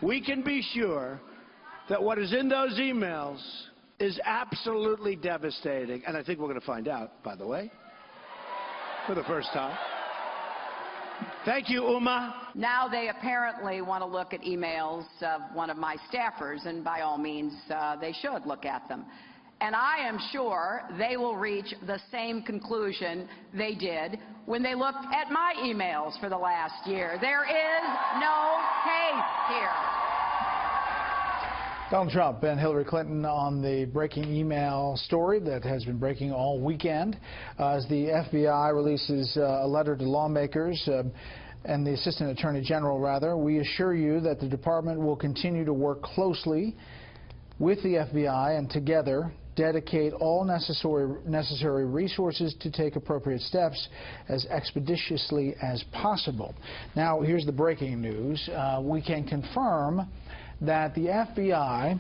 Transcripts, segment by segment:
we can be sure that what is in those emails is absolutely devastating. And I think we're going to find out, by the way, for the first time. Thank you, Uma. Now they apparently want to look at emails of one of my staffers, and by all means, they should look at them. And I am sure they will reach the same conclusion they did when they looked at my emails for the last year. There is no case here. Donald Trump and Hillary Clinton on the breaking email story that has been breaking all weekend as the FBI releases a letter to lawmakers and the Assistant Attorney General, rather. We assure you that the department will continue to work closely with the FBI and together dedicate all necessary resources to take appropriate steps as expeditiously as possible. Now, here's the breaking news. We can confirm that the FBI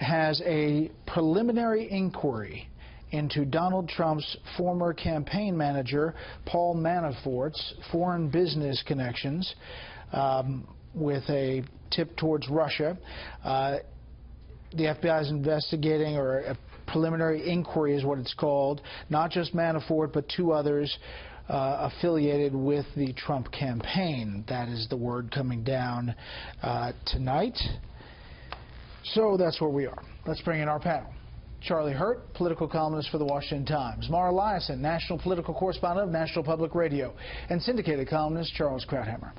has a preliminary inquiry into Donald Trump's former campaign manager, Paul Manafort's foreign business connections with a tip towards Russia. The FBI is investigating, or a preliminary inquiry is what it's called, not just Manafort, but two others affiliated with the Trump campaign. That is the word coming down tonight. So that's where we are. Let's bring in our panel. Charlie Hurt, political columnist for The Washington Times. Mara Liasson, national political correspondent of National Public Radio. And syndicated columnist Charles Krauthammer.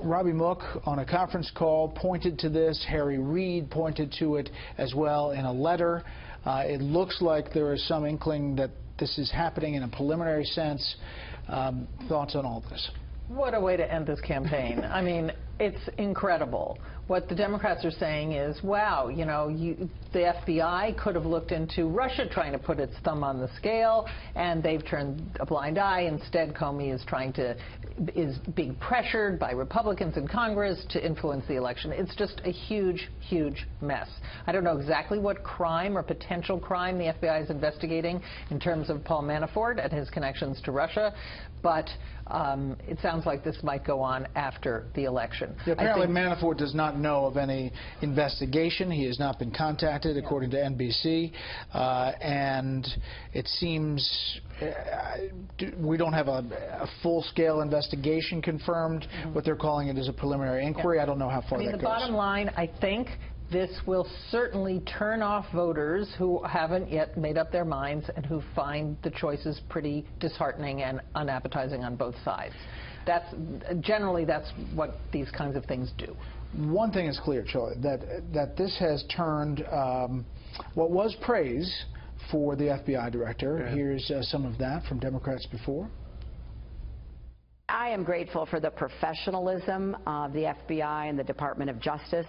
Robbie Mook, on a conference call, pointed to this. Harry Reid pointed to it as well in a letter. It looks like there is some inkling that this is happening in a preliminary sense. Thoughts on all this? What a way to end this campaign. I mean, it's incredible. What the Democrats are saying is, wow, you know, the FBI could have looked into Russia trying to put its thumb on the scale, and they've turned a blind eye. Instead, Comey is being pressured by Republicans in Congress to influence the election. It's just a huge, huge mess. I don't know exactly what crime or potential crime the FBI is investigating in terms of Paul Manafort and his connections to Russia, but it sounds like this might go on after the election. Yeah, apparently Manafort does not know of any investigation. He has not been contacted, according to NBC, and it seems we don't have a full-scale investigation confirmed. What they're calling it is a preliminary inquiry. I don't know how far that goes. The bottom line, I think, this will certainly turn off voters who haven't yet made up their minds and who find the choices pretty disheartening and unappetizing on both sides. Generally, that's what these kinds of things do. One thing is clear, Charlie, that this has turned what was praise for the FBI director. Yeah. Here's some of that from Democrats before. I am grateful for the professionalism of the FBI and the Department of Justice.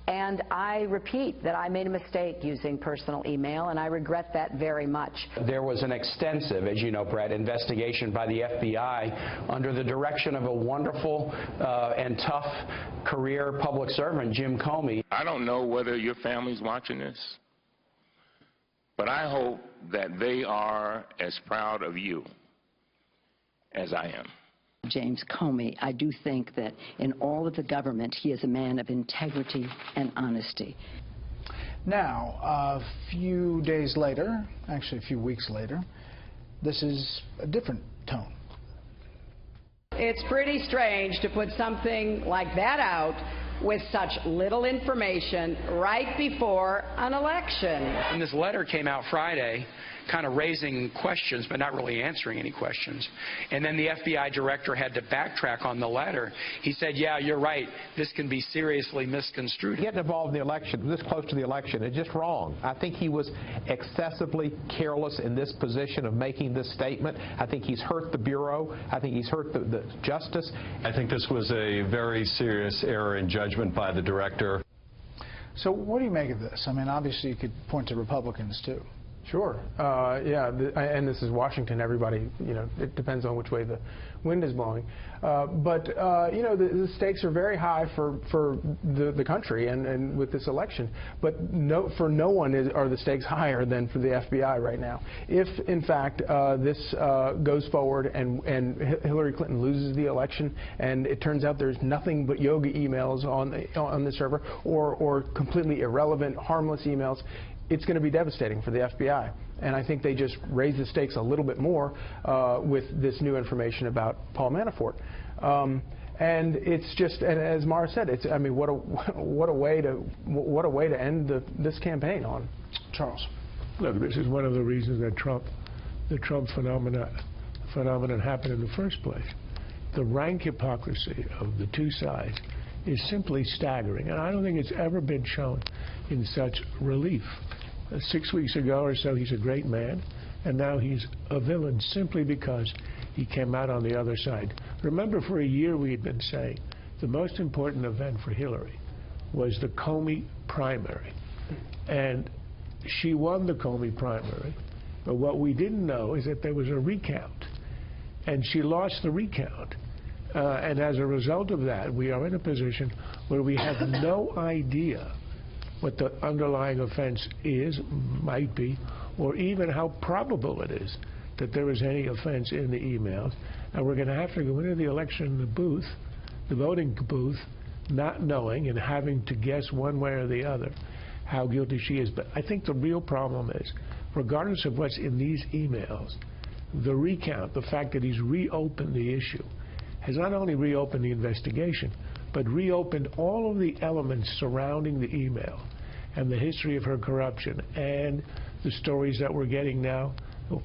And I repeat that I made a mistake using personal email, and I regret that very much. There was an extensive, as you know, Brett, investigation by the FBI under the direction of a wonderful and tough career public servant, Jim Comey. I don't know whether your family's watching this, but I hope that they are as proud of you as I am. James Comey, I do think that in all of the government, he is a man of integrity and honesty. Now, a few days later, actually a few weeks later, this is a different tone. It's pretty strange to put something like that out with such little information right before an election. And this letter came out Friday, kind of raising questions but not really answering any questions. And then the FBI director had to backtrack on the letter. He said, yeah, you're right, this can be seriously misconstrued. Getting involved in the election, this close to the election, is just wrong. I think he was excessively careless in this position of making this statement. I think he's hurt the Bureau. I think he's hurt the justice. I think this was a very serious error in judgment by the director. So what do you make of this? I mean, obviously you could point to Republicans too. Sure. Yeah, and this is Washington. Everybody, it depends on which way the wind is blowing. But the stakes are very high for the country and with this election. But for no one are the stakes higher than for the FBI right now. If, in fact, this goes forward and Hillary Clinton loses the election and it turns out there's nothing but yoga emails on the server or completely irrelevant, harmless emails, it's going to be devastating for the FBI. And I think they just raise the stakes a little bit more with this new information about Paul Manafort. And it's just, and as Mara said, what a way to end this campaign on. Charles. Look, this is one of the reasons that the Trump phenomenon happened in the first place. The rank hypocrisy of the two sides is simply staggering, and I don't think it's ever been shown in such relief. 6 weeks ago or so, he's a great man, and now he's a villain simply because he came out on the other side. Remember, for a year we had been saying the most important event for Hillary was the Comey primary, and she won the Comey primary, but what we didn't know is that there was a recount, and she lost the recount. And as a result of that, we are in a position where we have no idea what the underlying offense is, might be, or even how probable it is that there is any offense in the emails. And we're going to have to go into the election in the booth, the voting booth, not knowing and having to guess one way or the other how guilty she is. But I think the real problem is, regardless of what's in these emails, the recount, the fact that he's reopened the issue, has not only reopened the investigation, but reopened all of the elements surrounding the email and the history of her corruption and the stories that we're getting now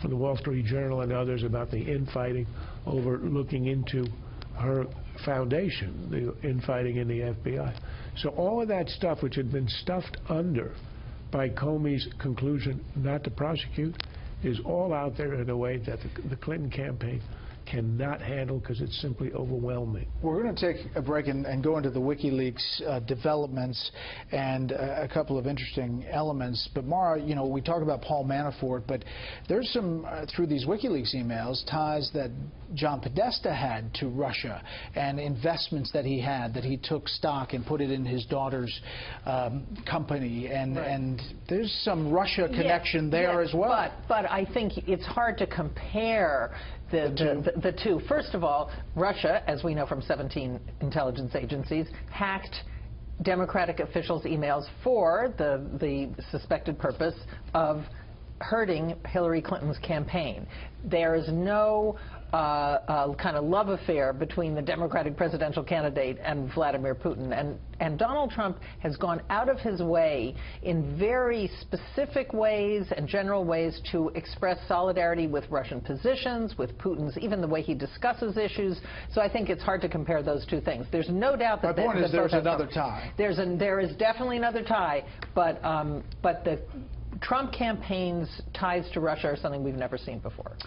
from the Wall Street Journal and others about the infighting over looking into her foundation, the infighting in the FBI. So all of that stuff which had been stuffed under by Comey's conclusion not to prosecute is all out there in a way that the Clinton campaign cannot handle because it's simply overwhelming. We're going to take a break and go into the WikiLeaks developments and a couple of interesting elements. But Mara, we talk about Paul Manafort, but there's some, through these WikiLeaks emails, ties that John Podesta had to Russia and investments that he had, that he took stock and put it in his daughter's company. And there's some Russia connection there as well. But I think it's hard to compare the two. First of all, Russia, as we know from 17 intelligence agencies, hacked Democratic officials' emails for the suspected purpose of hurting Hillary Clinton's campaign. There is no kind of love affair between the Democratic presidential candidate and Vladimir Putin. And Donald Trump has gone out of his way in very specific ways and general ways to express solidarity with Russian positions, with Putin's, even the way he discusses issues. So I think it's hard to compare those two things. There's no doubt that my point is there's another tie. There is definitely another tie, but the Trump campaign's ties to Russia are something we've never seen before.